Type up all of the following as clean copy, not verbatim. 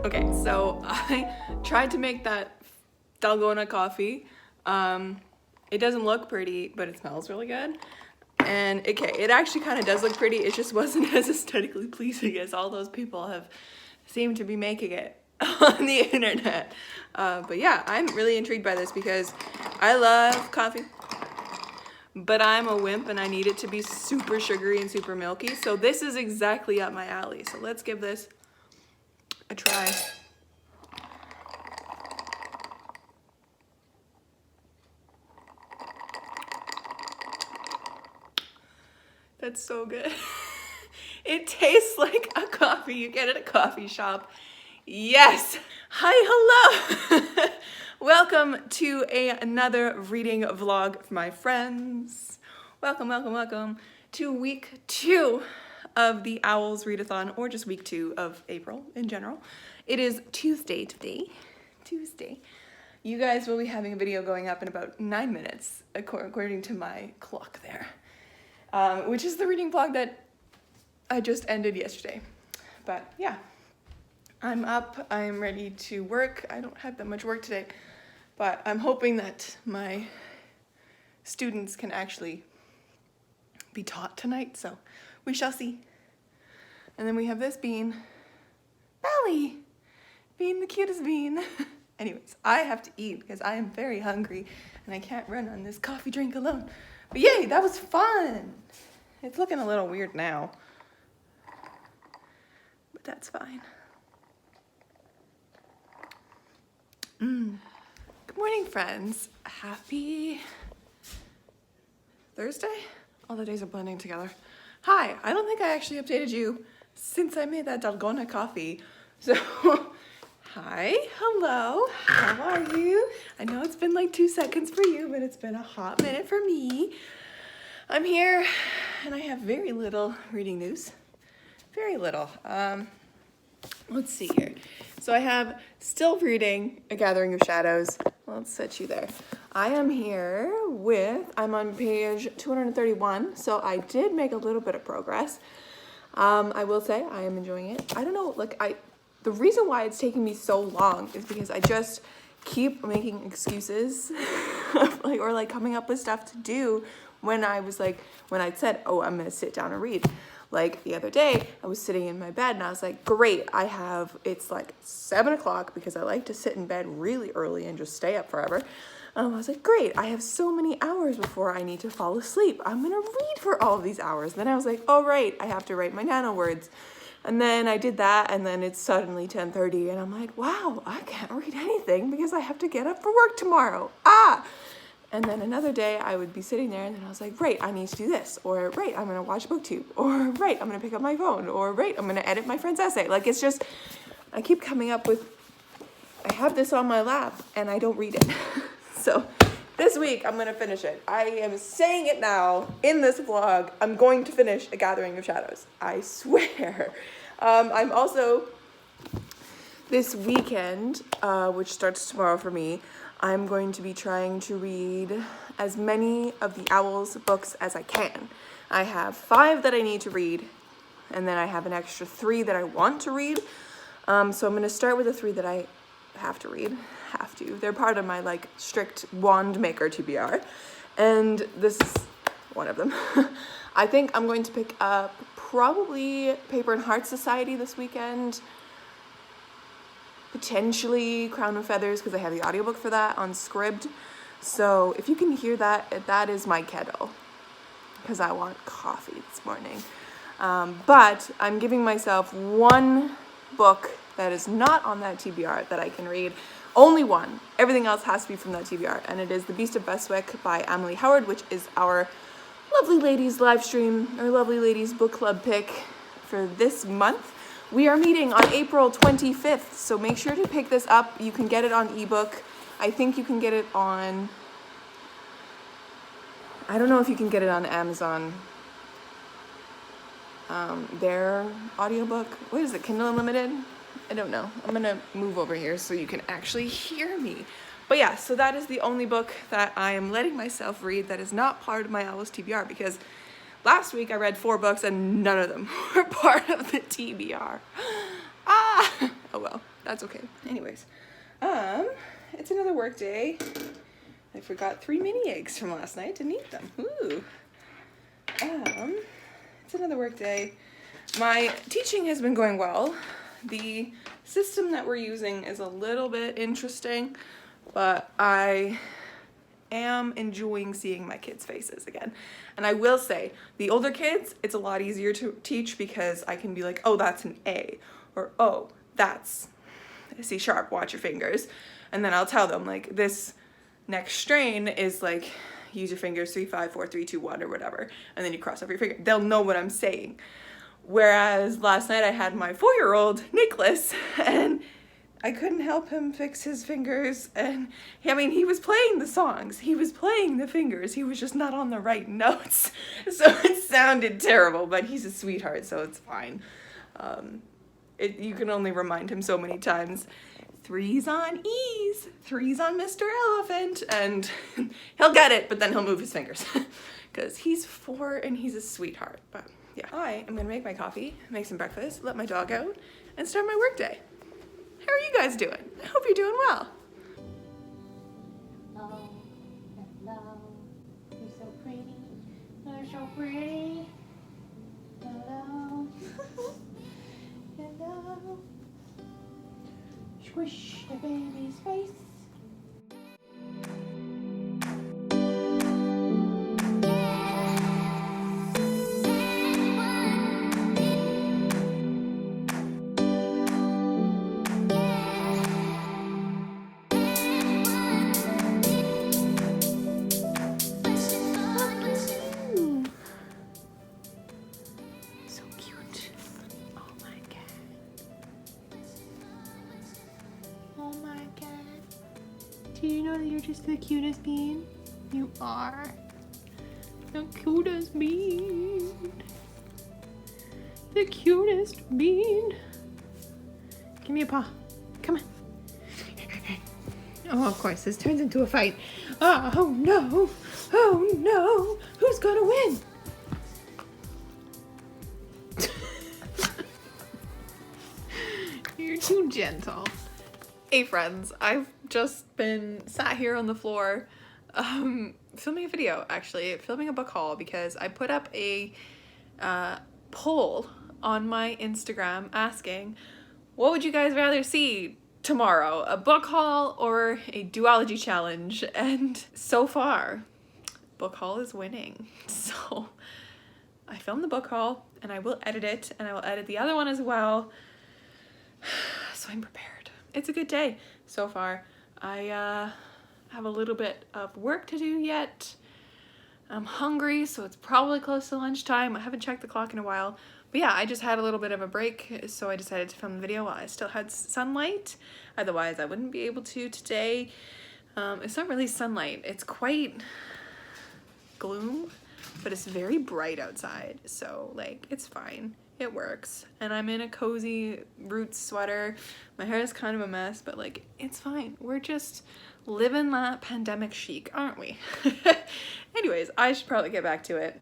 Okay, so I tried to make that Dalgona coffee. It doesn't look pretty, but it smells really good. And okay, it actually kind of does look pretty. It just wasn't as aesthetically pleasing as all those people have seemed to be making it on the internet. But yeah, I'm really intrigued by this because I love coffee, but I'm a wimp and I need it to be super sugary and super milky. So this is exactly up my alley. So let's give this a try. That's so good. It tastes like a coffee you get at a coffee shop. Yes. Hi, hello. Welcome to another reading vlog for my friends. Welcome, welcome, welcome to week 2 of the Owls Readathon, or just week 2 of April in general. It is Tuesday today. Tuesday. You guys will be having a video going up in about 9 minutes, according to my clock there. Which is the reading vlog that I just ended yesterday. But yeah, I'm up, I'm ready to work. I don't have that much work today, but I'm hoping that my students can actually be taught tonight, so we shall see. And then we have this bean, Belly, being the cutest bean. Anyways, I have to eat because I am very hungry and I can't run on this coffee drink alone. But yay, that was fun. It's looking a little weird now, but that's fine. Good morning, friends. Happy Thursday? All the days are blending together. Hi, I don't think I actually updated you since I made that Dalgona coffee. So, hi, hello, how are you? I know it's been like 2 seconds for you, but it's been a hot minute for me. I'm here and I have very little reading news. Very little. Let's see here. So I have still reading A Gathering of Shadows. Let's set you there. I am here I'm on page 231, so I did make a little bit of progress. I will say I am enjoying it. I don't know, the reason why it's taking me so long is because I just keep making excuses or coming up with stuff to do when I'd said, oh, I'm gonna sit down and read. Like the other day, I was sitting in my bed and I was like, great, it's like 7 o'clock because I like to sit in bed really early and just stay up forever. I was like, great, I have so many hours before I need to fall asleep. I'm gonna read for all of these hours. Then I was like, oh, right, I have to write my nano words. And then I did that and then it's suddenly 10:30 and I'm like, wow, I can't read anything because I have to get up for work tomorrow. And then another day I would be sitting there and then I was like, right, I need to do this, or right, I'm gonna watch BookTube, or right, I'm gonna pick up my phone, or right, I'm gonna edit my friend's essay. It's just, I keep coming up with, I have this on my lap and I don't read it. So this week I'm gonna finish it. I am saying it now in this vlog, I'm going to finish A Gathering of Shadows. I swear. I'm also, this weekend, which starts tomorrow for me, I'm going to be trying to read as many of the Owls books as I can. I have 5 that I need to read, and then I have an extra 3 that I want to read. So I'm going to start with the 3 that I have to read. They're part of my strict wand maker TBR, and this is one of them. I think I'm going to pick up probably Paper and Heart Society this weekend. Potentially Crown of Feathers because I have the audiobook for that on Scribd. So if you can hear that, that is my kettle because I want coffee this morning. But I'm giving myself 1 book that is not on that TBR that I can read. Only 1. Everything else has to be from that TBR, and it is The Beast of Bestwick by Emily Howard, which is our Lovely Ladies live stream, or Lovely Ladies book club pick for this month. We are meeting on April 25th, so make sure to pick this up. You can get it on ebook. I think you can get it on, I don't know if you can get it on Amazon. Their audiobook, what is it, Kindle Unlimited? I don't know. I'm gonna move over here so you can actually hear me. But yeah, so that is the only book that I am letting myself read that is not part of my Owls TBR because last week I read 4 books and none of them were part of the TBR. Oh well, that's okay. Anyways, it's another work day. I forgot 3 mini eggs from last night. Didn't eat them. Ooh. It's another work day. My teaching has been going well. The system that we're using is a little bit interesting, but I am enjoying seeing my kids' faces again. And I will say, the older kids, it's a lot easier to teach because I can be like, oh, that's an A, or oh, that's a C sharp, watch your fingers. And then I'll tell them, like, this next strain is like, use your fingers, 3, 5, 4, 3, 2, 1, or whatever. And then you cross off your finger. They'll know what I'm saying. Whereas last night I had my 4-year-old, Nicholas, and I couldn't help him fix his fingers. And I mean, he was playing the songs. He was playing the fingers. He was just not on the right notes. So it sounded terrible, but he's a sweetheart, so it's fine. You can only remind him so many times. 3's on E's, 3's on Mr. Elephant, and he'll get it, but then he'll move his fingers because he's 4 and he's a sweetheart. But yeah, I am gonna make my coffee, make some breakfast, let my dog out, and start my work day. How are you guys doing? I hope you're doing well. Hello, hello, you're so pretty, you're so pretty. Hello, hello. Squish the baby's face. So cute. Oh my god. Oh my god. Do you know that you're just the cutest bean? You are. The cutest bean. The cutest bean. Give me a paw. Come on. Oh, of course, this turns into a fight. Oh no. Oh no. Who's gonna win? You're too gentle. Hey friends, I've just been sat here on the floor filming a video, actually, filming a book haul, because I put up a poll on my Instagram asking, what would you guys rather see tomorrow, a book haul or a duology challenge? And so far, book haul is winning. So I filmed the book haul and I will edit it, and I will edit the other one as well. So I'm prepared. It's a good day so far. I have a little bit of work to do yet. I'm hungry, so it's probably close to lunchtime. I haven't checked the clock in a while. But yeah, I just had a little bit of a break, so I decided to film the video while I still had sunlight. Otherwise, I wouldn't be able to today. It's not really sunlight. It's quite gloom, but it's very bright outside. So, like, it's fine. It works. And I'm in a cozy roots sweater. My hair is kind of a mess, but like, it's fine. We're just living that pandemic chic, aren't we? Anyways, I should probably get back to it.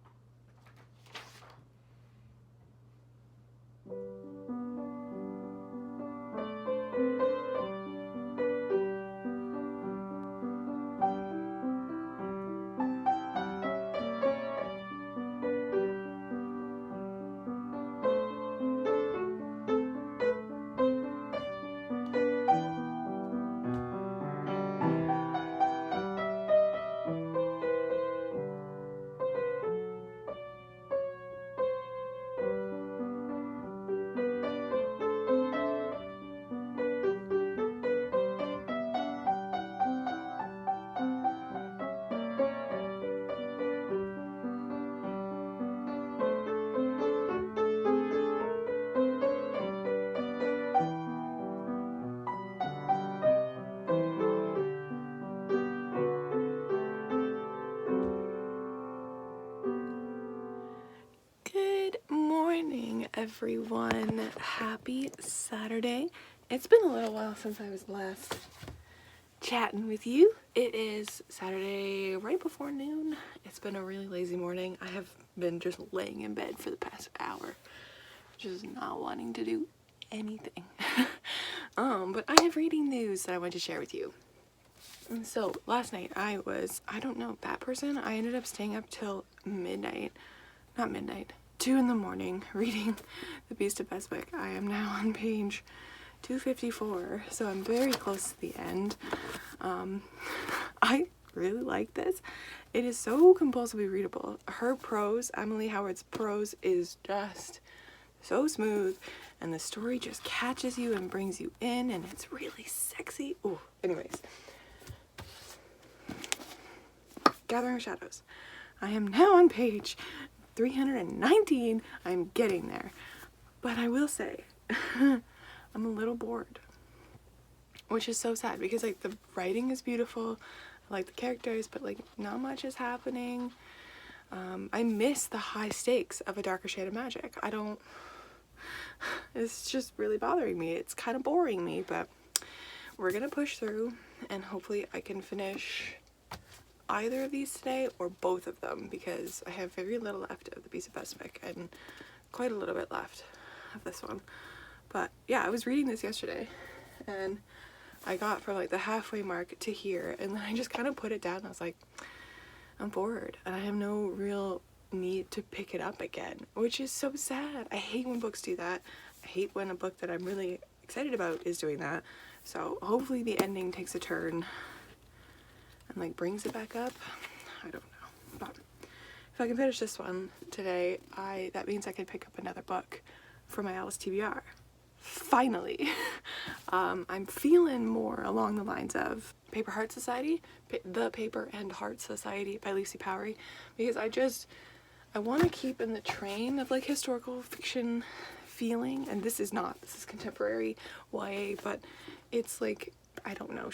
Everyone, happy Saturday. It's been a little while since I was last chatting with you. It is Saturday right before noon. It's been a really lazy morning. I have been just laying in bed for the past hour, just not wanting to do anything. but I have reading news that I want to share with you. And so last night I don't know, that person, I ended up staying up till midnight, not midnight, 2 in the morning reading The Beast of Beswick. I am now on page 254, so I'm very close to the end. I really like this. It is so compulsively readable. Her prose, Emily Howard's prose, is just so smooth, and the story just catches you and brings you in, and it's really sexy. Ooh, anyways. Gathering of Shadows. I am now on page 319. I'm getting there. But I will say, I'm a little bored. Which is so sad because like the writing is beautiful. I like the characters, but like not much is happening. I miss the high stakes of A Darker Shade of Magic. It's just really bothering me. It's kind of boring me, but we're gonna push through and hopefully I can finish either of these today or both of them, because I have very little left of The Beast of Beswick and quite a little bit left of this one. But yeah, I was reading this yesterday and I got from like the halfway mark to here, and then I just kind of put it down and I was like, I'm bored and I have no real need to pick it up again, which is so sad. I hate when books do that. I hate when a book that I'm really excited about is doing that. So hopefully the ending takes a turn and like brings it back up. I don't know, but if I can finish this one today, that means I can pick up another book for my Alice TBR. Finally. I'm feeling more along the lines of Paper Heart Society, The Paper and Heart Society by Lucy Powery, because I want to keep in the train of like historical fiction feeling, and this is contemporary YA, but it's like, I don't know,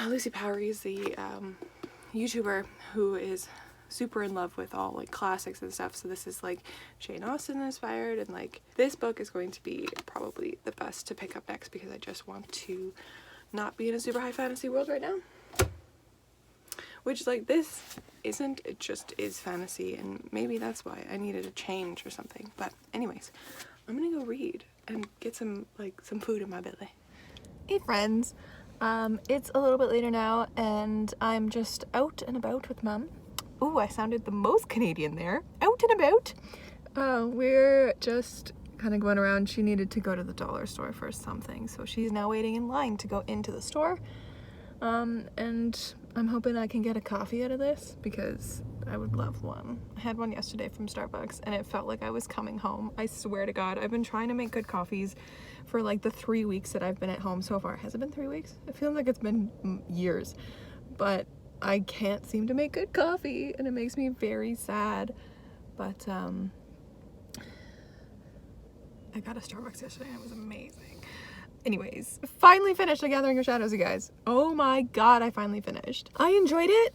Lucy Powery is the YouTuber who is super in love with all like classics and stuff, so this is like Jane Austen inspired, and like this book is going to be probably the best to pick up next because I just want to not be in a super high fantasy world right now, which like this isn't, it just is fantasy, and maybe that's why I needed a change or something. But anyways, I'm gonna go read and get some food in my belly. Hey friends, it's a little bit later now and I'm just out and about with Mum. Ooh, I sounded the most Canadian there. Out and about. We're just kind of going around. She needed to go to the dollar store for something, so she's now waiting in line to go into the store. And I'm hoping I can get a coffee out of this because I would love one. I had one yesterday from Starbucks and it felt like I was coming home. I swear to God, I've been trying to make good coffees for like the 3 weeks that I've been at home so far. Has it been 3 weeks? It feels like it's been years, but I can't seem to make good coffee and it makes me very sad. But I got a Starbucks yesterday and it was amazing. Anyways, finally finished A Gathering of Shadows, you guys. Oh my God, I finally finished. I enjoyed it.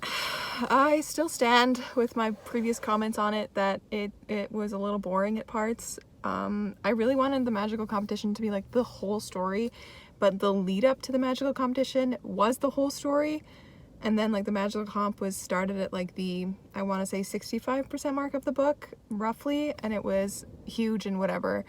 I still stand with my previous comments on it that it was a little boring at parts. I really wanted the magical competition to be like the whole story, but the lead up to the magical competition was the whole story. And then like the magical comp was started at like the, I want to say 65% mark of the book, roughly, and it was huge and whatever.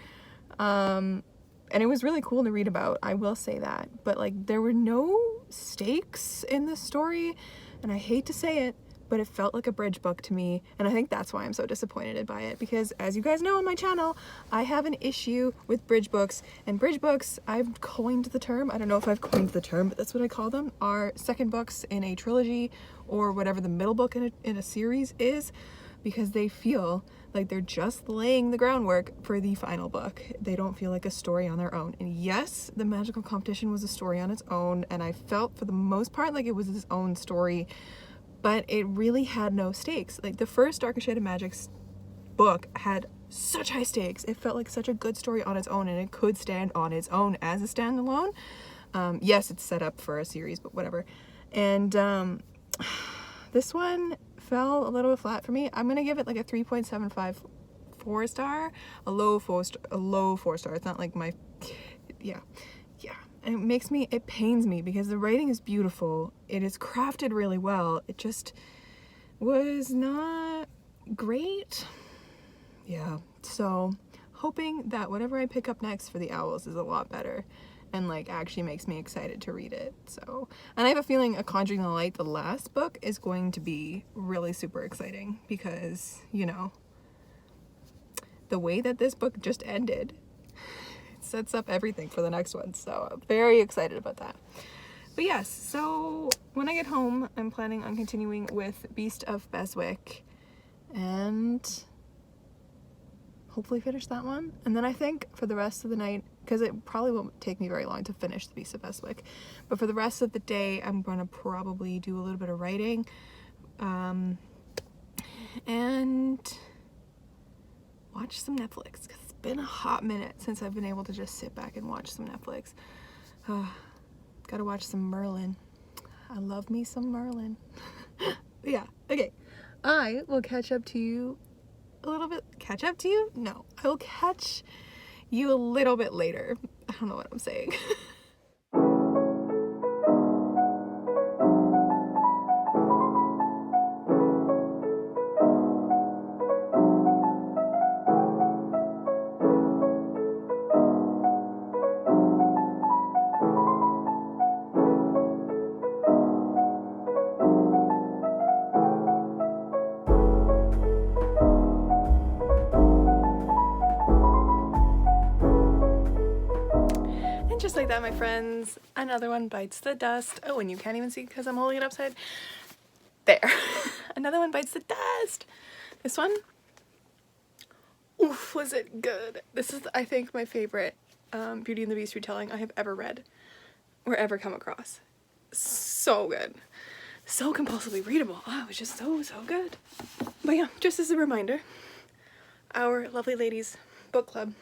And it was really cool to read about, I will say that. But like there were no stakes in this story, and I hate to say it, but it felt like a bridge book to me, and I think that's why I'm so disappointed by it, because as you guys know on my channel, I have an issue with bridge books, and bridge books, I've coined the term, I don't know if I've coined the term, but that's what I call them, are second books in a trilogy, or whatever the middle book in a series is, because they feel like they're just laying the groundwork for the final book. They don't feel like a story on their own. And yes, the magical competition was a story on its own, and I felt for the most part like it was its own story, but it really had no stakes. Like the first Darker Shade of Magic's book had such high stakes. It felt like such a good story on its own, and it could stand on its own as a standalone. Yes, it's set up for a series, but whatever. And this one fell a little bit flat for me. I'm gonna give it like a 3.75 4-star, a low 4-star. It's not like my, yeah. And it pains me because the writing is beautiful. It is crafted really well. It just was not great. Yeah, so hoping that whatever I pick up next for the Owls is a lot better. and like actually makes me excited to read it. So, and I have a feeling A Conjuring the Light, the last book, is going to be really super exciting because, you know, the way that this book just ended, it sets up everything for the next one. So I'm very excited about that. But yes, so when I get home, I'm planning on continuing with Beast of Beswick and hopefully finish that one. And then I think for the rest of the night, because it probably won't take me very long to finish the Beast of Beswick, but for the rest of the day, I'm going to probably do a little bit of writing and watch some Netflix, because it's been a hot minute since I've been able to just sit back and watch some Netflix. Gotta watch some Merlin. I love me some Merlin. Yeah, okay. I will catch up to you a little bit. Catch up to you? No, I will catch you a little bit later. I don't know what I'm saying. Just like that, my friends, another one bites the dust. Oh, and you can't even see because I'm holding it upside. There. Another one bites the dust. This one, oof, was it good. This is, I think, my favorite Beauty and the Beast retelling I have ever read or ever come across. So good. So compulsively readable. Oh, it was just so good. But yeah, just as a reminder, our lovely ladies book club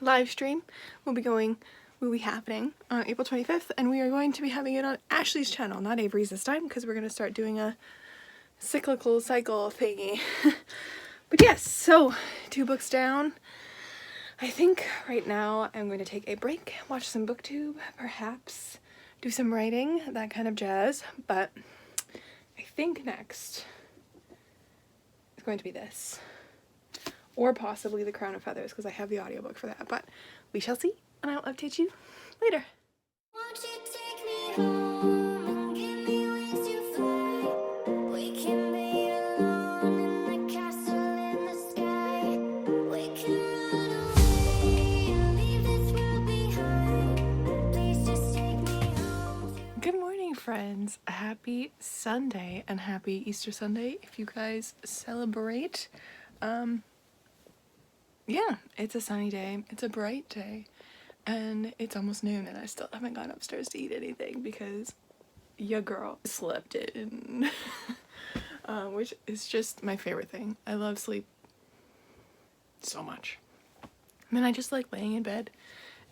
live stream will be happening on April 25th, and we are going to be having it on Ashley's channel, not Avery's this time, because we're going to start doing a cyclical cycle thingy. But yes, so 2 books down. I think right now I'm going to take a break, watch some booktube, perhaps do some writing, that kind of jazz. But I think next is going to be this, or possibly The Crown of Feathers, because I have the audiobook for that, but we shall see. And I'll update you later. Won't you take me home and give me wings to fly? We can be alone in the castle in the sky. We can run away and leave this world behind. Please just take me home. Good morning, friends. Happy Sunday and happy Easter Sunday if you guys celebrate. Yeah, it's a sunny day. It's a bright day. And it's almost noon and I still haven't gone upstairs to eat anything because your girl slept in. Which is just my favorite thing. I love sleep so much. I mean, I just like laying in bed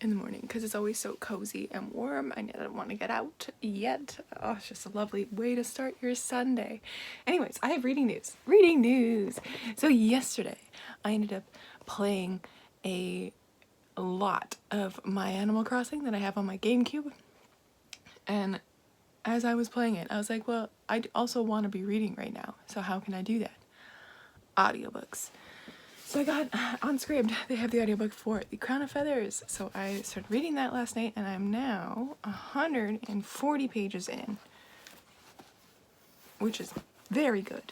in the morning because it's always so cozy and warm. I don't want to get out yet. Oh, it's just a lovely way to start your Sunday. Anyways, I have reading news. Reading news! So yesterday, I ended up playing a lot of my Animal Crossing that I have on my GameCube, and as I was playing it I was like, well, I also want to be reading right now, so how can I do that? Audiobooks. So I got on Scribd, they have the audiobook for The Crown of Feathers, so I started reading that last night and I'm now 140 pages in, which is very good,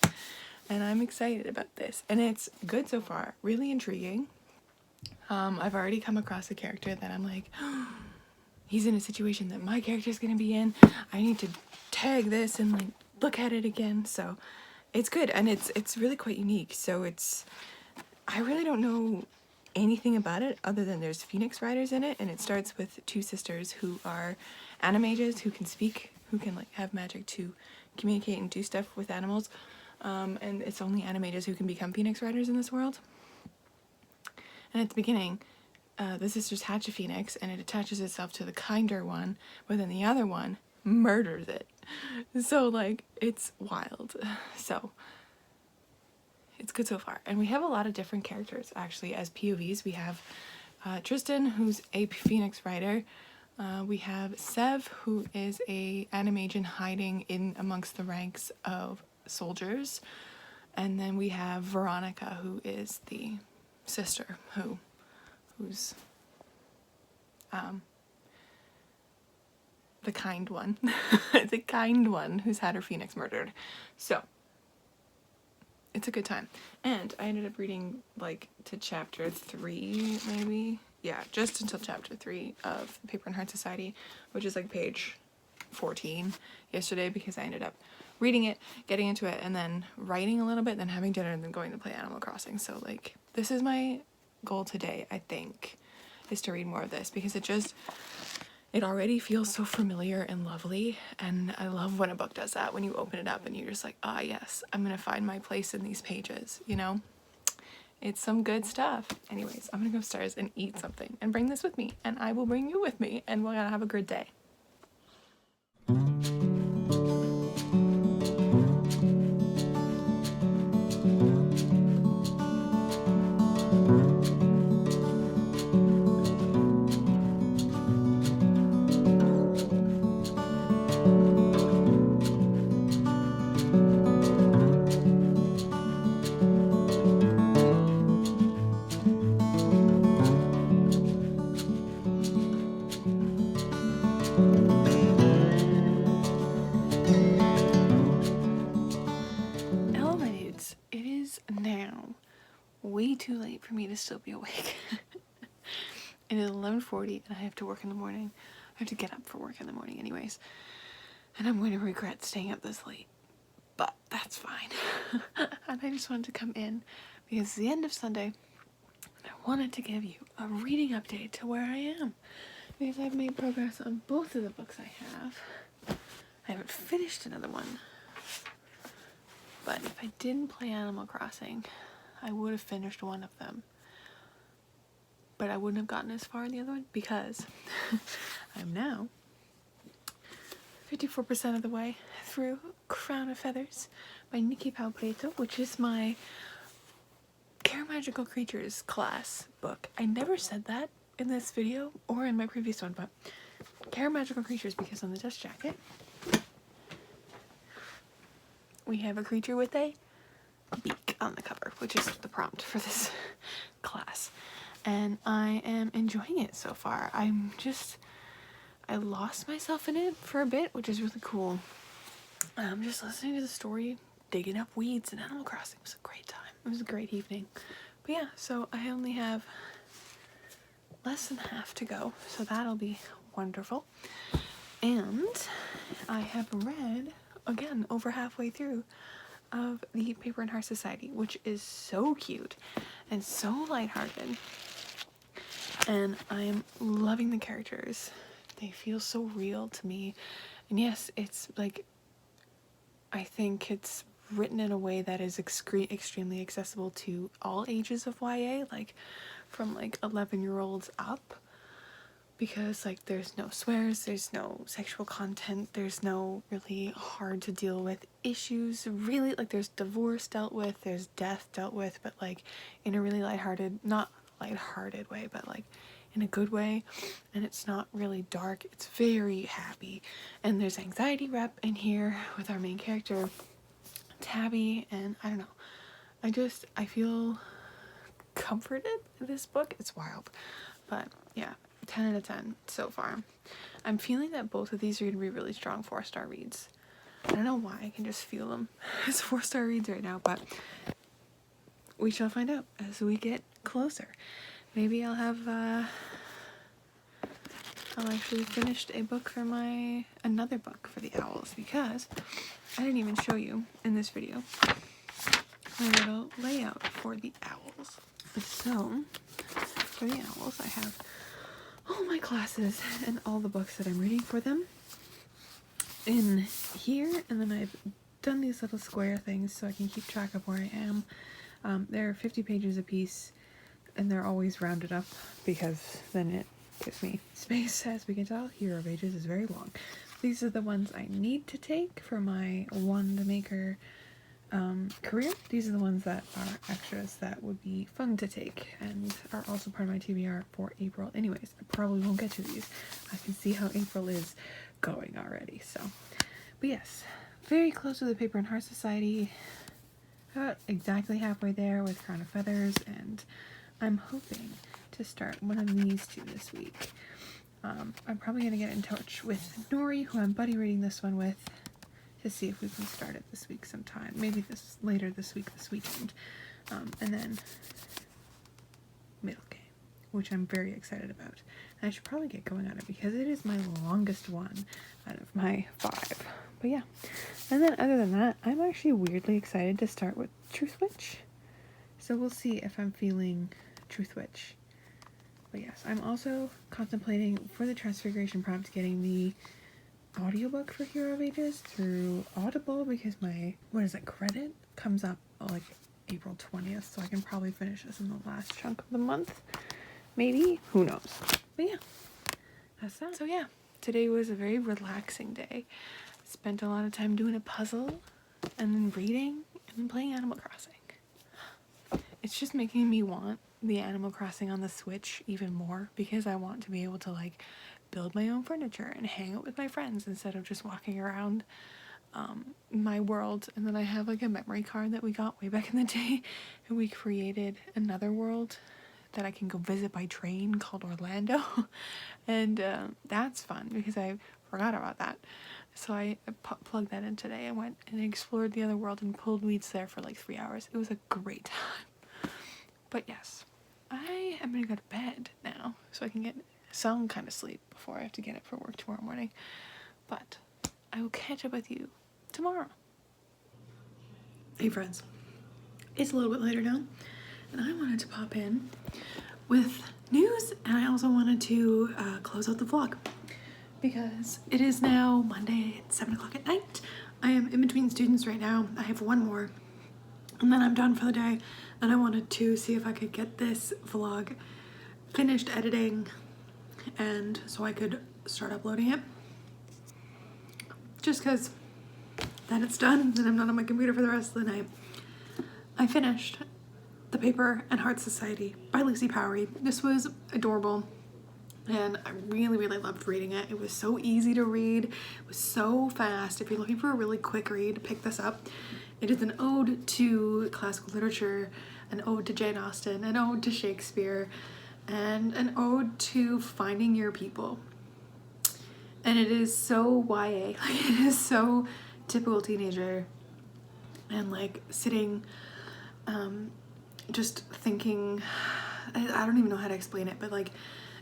and I'm excited about this, and it's good so far, really intriguing. I've already come across a character that I'm like, oh, he's in a situation that my character's gonna be in. I need to tag this and like look at it again. So it's good, and it's really quite unique. So I really don't know anything about it other than there's Phoenix Riders in it, and it starts with 2 sisters who are animages, who can speak, who can like have magic to communicate and do stuff with animals. And it's only animages who can become Phoenix Riders in this world. And at the beginning, the sisters hatch a phoenix, and it attaches itself to the kinder one, but then the other one murders it. So, like, it's wild. So, it's good so far. And we have a lot of different characters, actually, as POVs. We have Tristan, who's a phoenix rider. We have Sev, who is a animagian hiding in amongst the ranks of soldiers. And then we have Veronica, who is the sister who's the kind one, the kind one who's had her phoenix murdered. So it's a good time. And I ended up reading like to chapter 3, maybe. Yeah, just until chapter 3 of Paper and Heart Society, which is like page 14 yesterday, because I ended up reading it, getting into it, and then writing a little bit, then having dinner, and then going to play Animal Crossing. So like this is my goal today, I think, is to read more of this, because it already feels so familiar and lovely, and I love when a book does that, when you open it up and you're just like, ah, yes, I'm gonna find my place in these pages, you know? It's some good stuff. Anyways, I'm gonna go upstairs and eat something and bring this with me, and I will bring you with me, and we're gonna have a good day. Hello, my dudes. It is now way too late for me to still be awake. It is 11:40 and I have to work in the morning. I have to get up for work in the morning anyways. And I'm going to regret staying up this late. But that's fine. And I just wanted to come in because it's the end of Sunday. I wanted to give you a reading update to where I am, because I've made progress on both of the books I have. I haven't finished another one. But if I didn't play Animal Crossing, I would have finished one of them. But I wouldn't have gotten as far in the other one, because I'm now 54% of the way through Crown of Feathers by Nikki Palpleto, which is my Care Magical Creatures class book. I never said that in this video or in my previous one, but Care Magical Creatures, because on the dust jacket we have a creature with a beak on the cover, which is the prompt for this class. And I am enjoying it so far. I lost myself in it for a bit, which is really cool. I'm just listening to the story, digging up weeds in Animal Crossing. It was a great time. It was a great evening. But yeah, so I only have less than half to go, so that'll be wonderful. And I have read, again, over halfway through of the Paper and Heart Society, which is so cute and so lighthearted. And I'm loving the characters. They feel so real to me. And yes, it's like, I think it's written in a way that is extremely accessible to all ages of YA, like from like 11-year-olds up, because like there's no swears, there's no sexual content, there's no really hard to deal with issues, really. Like there's divorce dealt with, there's death dealt with, but like in a really lighthearted, not lighthearted way, but like in a good way. And it's not really dark, it's very happy. And there's anxiety rep in here with our main character Tabby, and I don't know, I feel comforted in this book. It's wild, but yeah, 10 out of 10 so far. I'm feeling that both of these are going to be really strong 4-star reads. I don't know why, I can just feel them as 4-star reads right now, but we shall find out as we get closer. Maybe I'll actually finished a book for another book for the owls, because I didn't even show you in this video my little layout for the owls. So for the owls, I have all my classes and all the books that I'm reading for them in here, and then I've done these little square things so I can keep track of where I am. They're 50 pages a piece, and they're always rounded up because then it gives me space. As we can tell, Hero Pages is very long. These are the ones I need to take for my wand maker career. These are the ones that are extras that would be fun to take and are also part of my TBR for April. Anyways, I probably won't get to these. I can see how April is going already. So, but yes, very close to the Paper and Heart Society. About exactly halfway there with Crown of Feathers, and I'm hoping to start one of these two this week. I'm probably going to get in touch with Nori, who I'm buddy reading this one with, to see if we can start it this week sometime. Maybe later this week, this weekend. And then Middle Game, which I'm very excited about. And I should probably get going on it because it is my longest one out of my 5. But yeah. And then other than that, I'm actually weirdly excited to start with Truth Witch. So we'll see if I'm feeling Truth Witch. But yes, I'm also contemplating for the Transfiguration prompt getting the audiobook for Hero of Ages through Audible because my, credit comes up like April 20th, so I can probably finish this in the last chunk of the month. Maybe? Who knows? But yeah, that's that. So yeah, today was a very relaxing day. Spent a lot of time doing a puzzle and then reading and then playing Animal Crossing. It's just making me want the Animal Crossing on the Switch even more because I want to be able to like build my own furniture and hang out with my friends instead of just walking around my world. And then I have like a memory card that we got way back in the day, and we created another world that I can go visit by train called Orlando. And that's fun because I forgot about that. So I plugged that in today and went and explored the other world and pulled weeds there for like 3 hours. It was a great time. But yes, I am gonna go to bed now so I can get some kind of sleep before I have to get up for work tomorrow morning. But I will catch up with you tomorrow. Hey friends, it's a little bit later now, and I wanted to pop in with news, and I also wanted to close out the vlog because it is now Monday at 7 o'clock at night. I am in between students right now. I have one more and then I'm done for the day, and I wanted to see if I could get this vlog finished editing and so I could start uploading it. Just because then it's done, then I'm not on my computer for the rest of the night. I finished The Paper and Heart Society by Lucy Powery. This was adorable, and I really, really loved reading it. It was so easy to read. It was so fast. If you're looking for a really quick read, pick this up. It is an ode to classical literature, an ode to Jane Austen, an ode to Shakespeare, and an ode to finding your people. And it is so YA, like it is so typical teenager, and like sitting, just thinking, I don't even know how to explain it, but like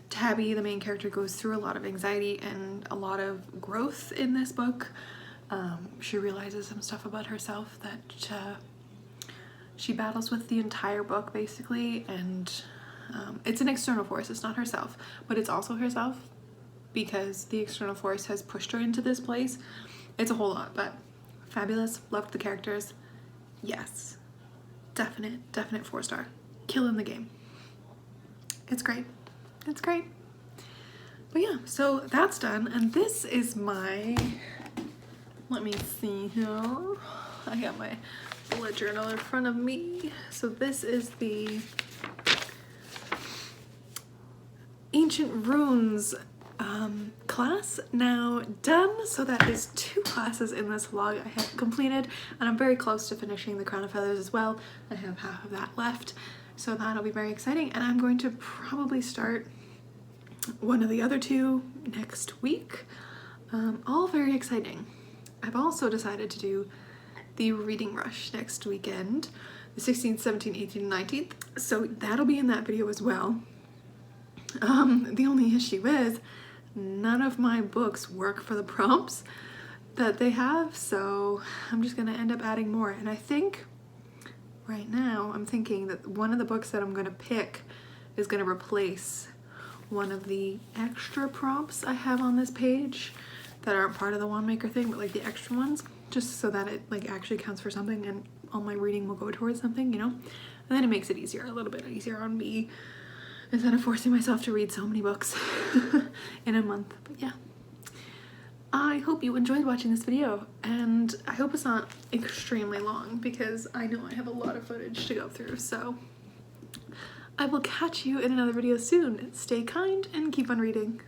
Tabby, the main character, goes through a lot of anxiety and a lot of growth in this book. She realizes some stuff about herself that she battles with the entire book basically, and it's an external force. It's not herself, but it's also herself because the external force has pushed her into this place. It's a whole lot, but fabulous. Loved the characters. Yes, definite 4-star. Killing the game. It's great. It's great. But yeah, so that's done, and this is my, let me see here. I got my bullet journal in front of me. So this is the Ancient Runes class now done. So that is 2 classes in this vlog I have completed, and I'm very close to finishing the Crown of Feathers as well. I have half of that left, so that'll be very exciting, and I'm going to probably start one of the other 2 next week. All very exciting. I've also decided to do the reading rush next weekend, the 16th, 17th, 18th, and 19th, so that'll be in that video as well. The only issue is none of my books work for the prompts that they have, so I'm just gonna end up adding more. And I think right now I'm thinking that one of the books that I'm gonna pick is gonna replace one of the extra prompts I have on this page that aren't part of the wand maker thing, but like the extra ones, just so that it like actually counts for something and all my reading will go towards something, you know? And then it makes it easier, a little bit easier on me, instead of forcing myself to read so many books in a month. But yeah, I hope you enjoyed watching this video, and I hope it's not extremely long because I know I have a lot of footage to go through. So I will catch you in another video soon. Stay kind and keep on reading.